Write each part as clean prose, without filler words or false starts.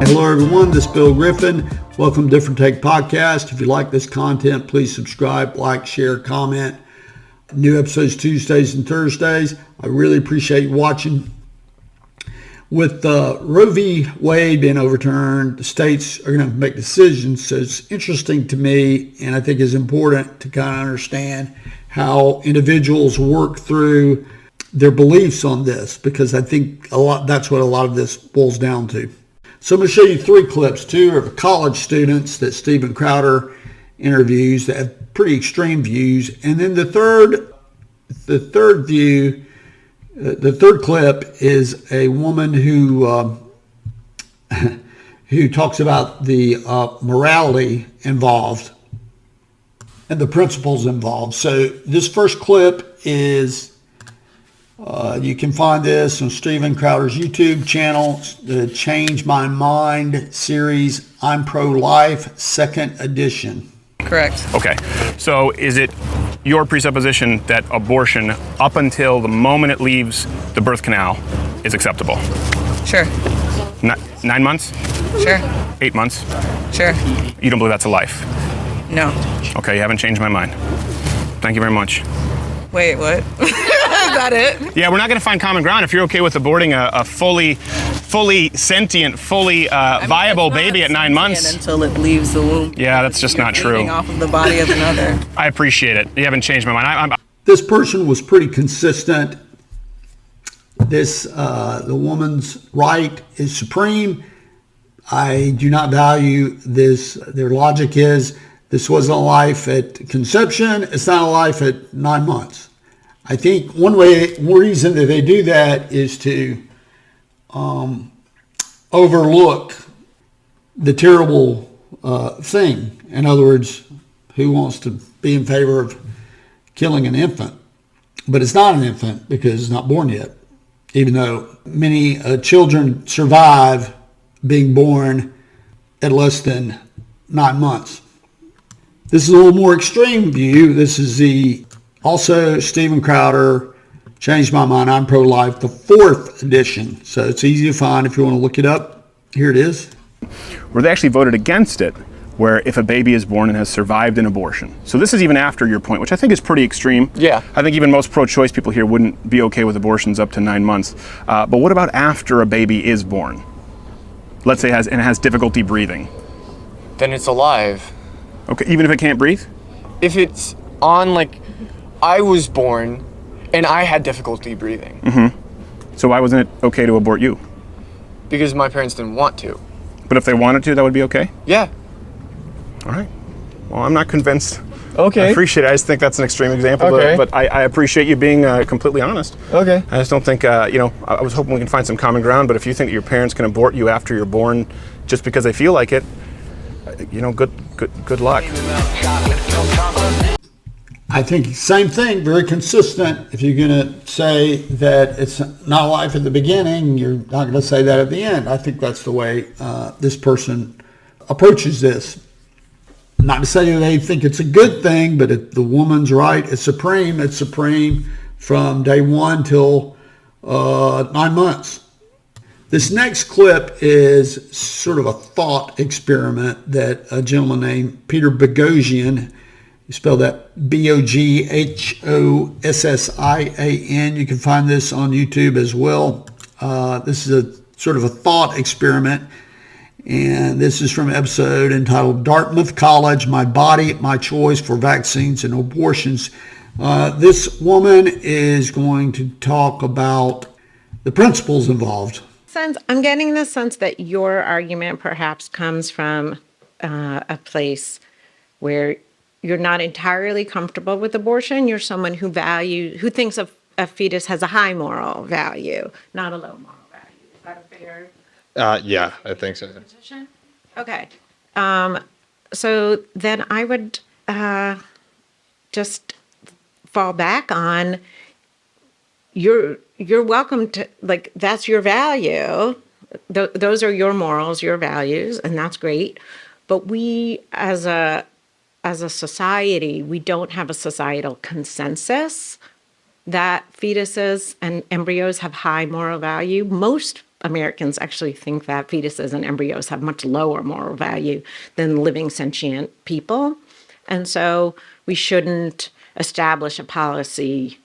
Hello everyone, this is Bill Griffin. Welcome to Different Take Podcast. If you like this content, please subscribe, like, share, comment. New episodes Tuesdays and Thursdays. I really appreciate you watching. With Roe V. Wade being overturned, the states are going to make decisions. So it's interesting to me, and I think it's important to kind of understand how individuals work through their beliefs on this, because I think that's what a lot of this boils down to. So I'm going to show you three clips. Two are college students that Steven Crowder interviews that have pretty extreme views. And then the third clip is a woman who talks about the morality involved and the principles involved. So this first clip is you can find this on Steven Crowder's YouTube channel, the Change My Mind series, I'm Pro-Life, second edition. Correct. Okay, so is it your presupposition that abortion, up until the moment it leaves the birth canal, is acceptable? Sure. 9 months? Sure. 8 months? Sure. You don't believe that's a life? No. Okay, you haven't changed my mind. Thank you very much. Wait, what? Is that it? Yeah, we're not going to find common ground if you're okay with aborting a fully sentient, fully viable baby at 9 months. Until it leaves the womb. Yeah, that's just not true. Off of the body of another. I appreciate it. You haven't changed my mind. This person was pretty consistent. The woman's right is supreme. I do not value this. Their logic is this wasn't a life at conception. It's not a life at 9 months. I think one reason that they do that is to overlook the terrible thing. In other words, who wants to be in favor of killing an infant? But it's not an infant because it's not born yet, even though many children survive being born at less than 9 months. This is a little more extreme view. This is also Steven Crowder, Changed My Mind, I'm Pro-Life, the fourth edition. So it's easy to find if you want to look it up. Here it is. Where they actually voted against it, where if a baby is born and has survived an abortion. So this is even after your point, which I think is pretty extreme. Yeah. I think even most pro-choice people here wouldn't be okay with abortions up to 9 months. But what about after a baby is born? Let's say it has difficulty breathing. Then it's alive. Okay, even if it can't breathe? If it's on, like, I was born and I had difficulty breathing. Mm-hmm. So why wasn't it okay to abort you? Because my parents didn't want to. But if they wanted to, that would be okay? Yeah. All right. Well, I'm not convinced. Okay. I appreciate it. I just think that's an extreme example. Okay. But I appreciate you being completely honest. Okay. I just don't think, I was hoping we can find some common ground, but if you think that your parents can abort you after you're born just because they feel like it, good luck. I think same thing, very consistent. If you're going to say that it's not life at the beginning, you're not going to say that at the end. I think that's the way this person approaches this. Not to say that they think it's a good thing, but if the woman's right is supreme, it's supreme from day one till 9 months. This next clip is sort of a thought experiment that a gentleman named Peter Boghossian, you spell that Boghossian. You can find this on YouTube as well. This is a sort of a thought experiment. And this is from an episode entitled Dartmouth College, My Body, My Choice for Vaccines and Abortions. This woman is going to talk about the principles involved. I'm getting the sense that your argument perhaps comes from a place where you're not entirely comfortable with abortion. You're someone who thinks a fetus has a high moral value, not a low moral value. Is that a fair? Yeah, I think so. Position? Okay. So then I would just fall back on you're welcome to, like, that's your value. Those are your morals, your values, and that's great. But we as a society, we don't have a societal consensus that fetuses and embryos have high moral value. Most Americans actually think that fetuses and embryos have much lower moral value than living sentient people. And so we shouldn't establish a policy.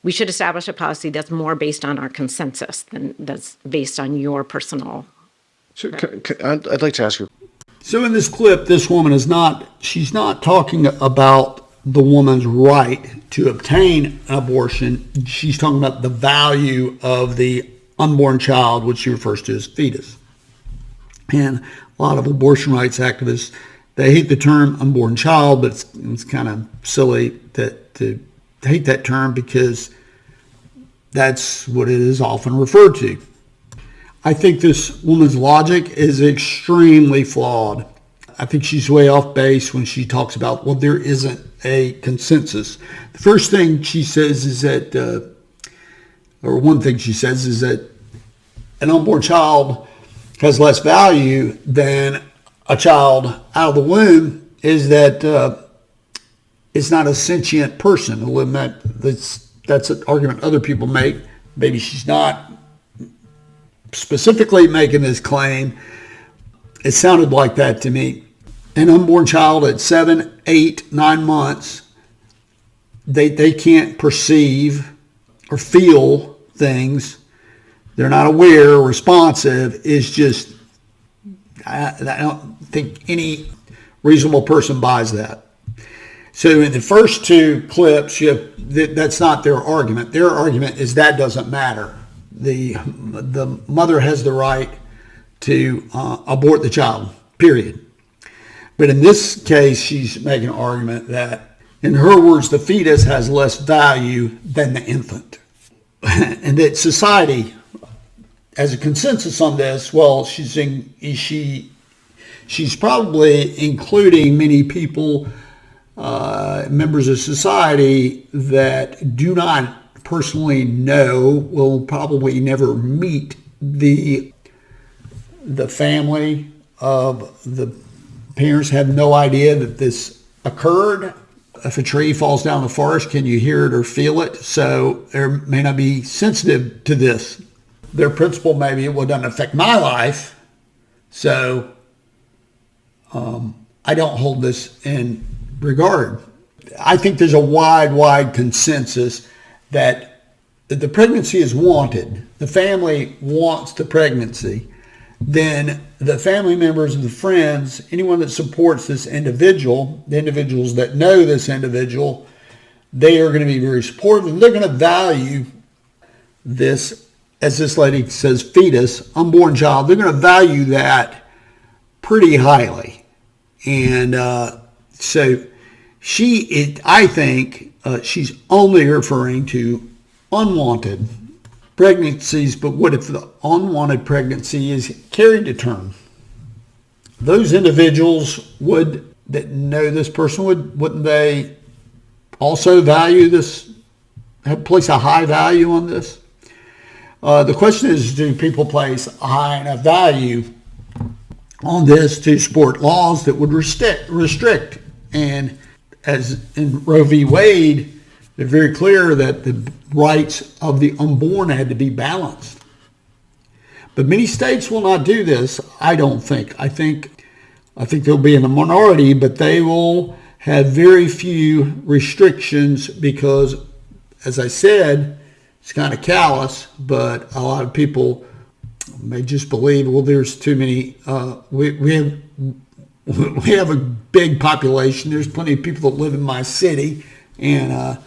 We should establish a policy that's more based on our consensus than that's based on your personal. So I'd like to ask you. So in this clip, this woman she's not talking about the woman's right to obtain an abortion. She's talking about the value of the unborn child, which she refers to as fetus. And a lot of abortion rights activists, they hate the term unborn child, but it's kind of silly to hate that term because that's what it is often referred to. I think this woman's logic is extremely flawed. I think she's way off base when she talks about, well, there isn't a consensus. The first thing she says is that, or one thing she says is that an unborn child has less value than a child out of the womb, is that it's not a sentient person. That's an argument other people make. Maybe she's not specifically making this claim. It sounded like that to me. An unborn child at 7, 8, 9 months, they can't perceive or feel things. They're not aware or responsive. It's just, I don't think any reasonable person buys that. So in the first two clips, that's not their argument. Their argument is that doesn't matter. The mother has the right to abort the child, period. But in this case, she's making an argument that, in her words, the fetus has less value than the infant. And that society, as a consensus on this, well, she's probably including many people, members of society that do not personally know, will probably never meet the family of the parents, have no idea that this occurred. If a tree falls down the forest, can you hear it or feel it? So they may not be sensitive to this. Their principle maybe, it doesn't affect my life, so I don't hold this in regard. I think there's a wide consensus that the pregnancy is wanted. The family wants the pregnancy. Then the family members and the friends, anyone that supports this individual, the individuals that know this individual, they are going to be very supportive, and they're going to value this, as this lady says, fetus, unborn child. They're going to value that pretty highly. And so I think she's only referring to unwanted pregnancies, but what if the unwanted pregnancy is carried to term? Those individuals that know this person, wouldn't they also value this, place a high value on this? The question is, do people place a high enough value on this to support laws that would restrict? And as in Roe v. Wade, they're very clear that the rights of the unborn had to be balanced. But many states will not do this, I don't think. I think they'll be in the minority, but they will have very few restrictions because, as I said, it's kind of callous, but a lot of people may just believe, well, there's too many, we have a big population. There's plenty of people that live in my city, and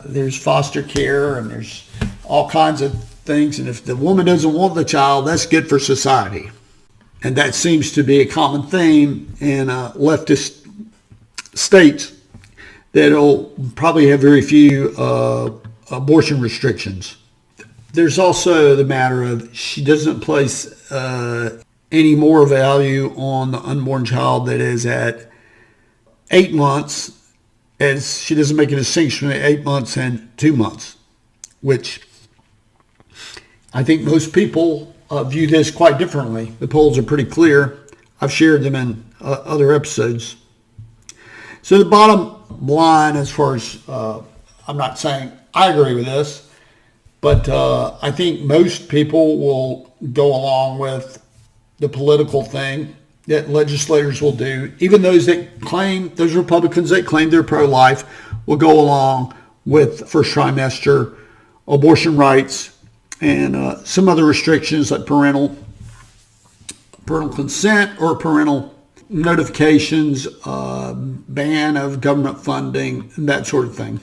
there's foster care, and there's all kinds of things. And if the woman doesn't want the child, that's good for society. And that seems to be a common theme in leftist states that'll probably have very few abortion restrictions. There's also the matter of she doesn't place any more value on the unborn child that is at 8 months, as she doesn't make a distinction between 8 months and 2 months, which I think most people view this quite differently. The polls are pretty clear. I've shared them in other episodes. So the bottom line, as far as, I'm not saying I agree with this, But I think most people will go along with the political thing that legislators will do. Even those Republicans that claim they're pro-life will go along with first trimester abortion rights and some other restrictions like parental consent or parental notifications, ban of government funding, and that sort of thing.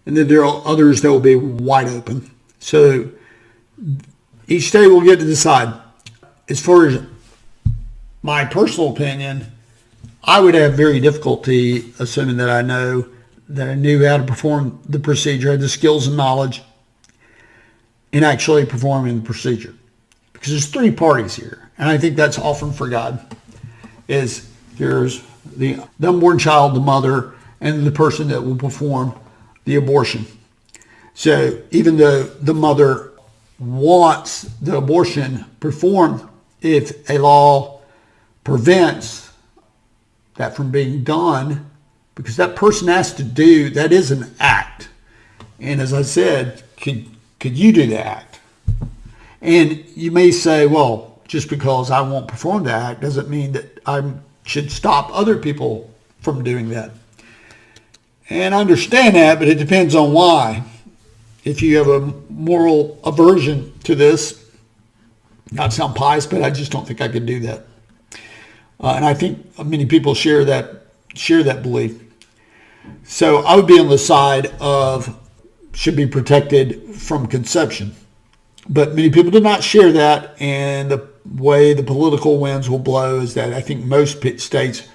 And then there are others that will be wide open. So each state will get to decide. As far as my personal opinion, I would have very difficulty, assuming that I knew how to perform the procedure, had the skills and knowledge in actually performing the procedure. Because there's three parties here, and I think that's often forgotten. There's the unborn child, the mother, and the person that will perform the abortion. So even though the mother wants the abortion performed, if a law prevents that from being done, because that person has to do, that is an act. And as I said, could you do the act? And you may say, well, just because I won't perform the act doesn't mean that I should stop other people from doing that. And I understand that, but it depends on why. If you have a moral aversion to this, not sound pious, but I just don't think I could do that. And I think many people share that belief. So I would be on the side of should be protected from conception. But many people do not share that, and the way the political winds will blow is that I think most states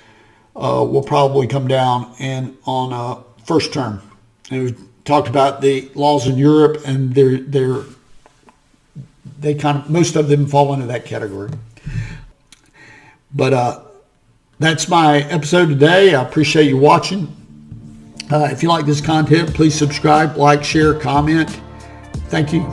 will probably come down and on first term. And we've talked about the laws in Europe, and they kind of, most of them fall into that category. But that's my episode today. I appreciate you watching. If you like this content, please subscribe, like, share, comment. Thank you.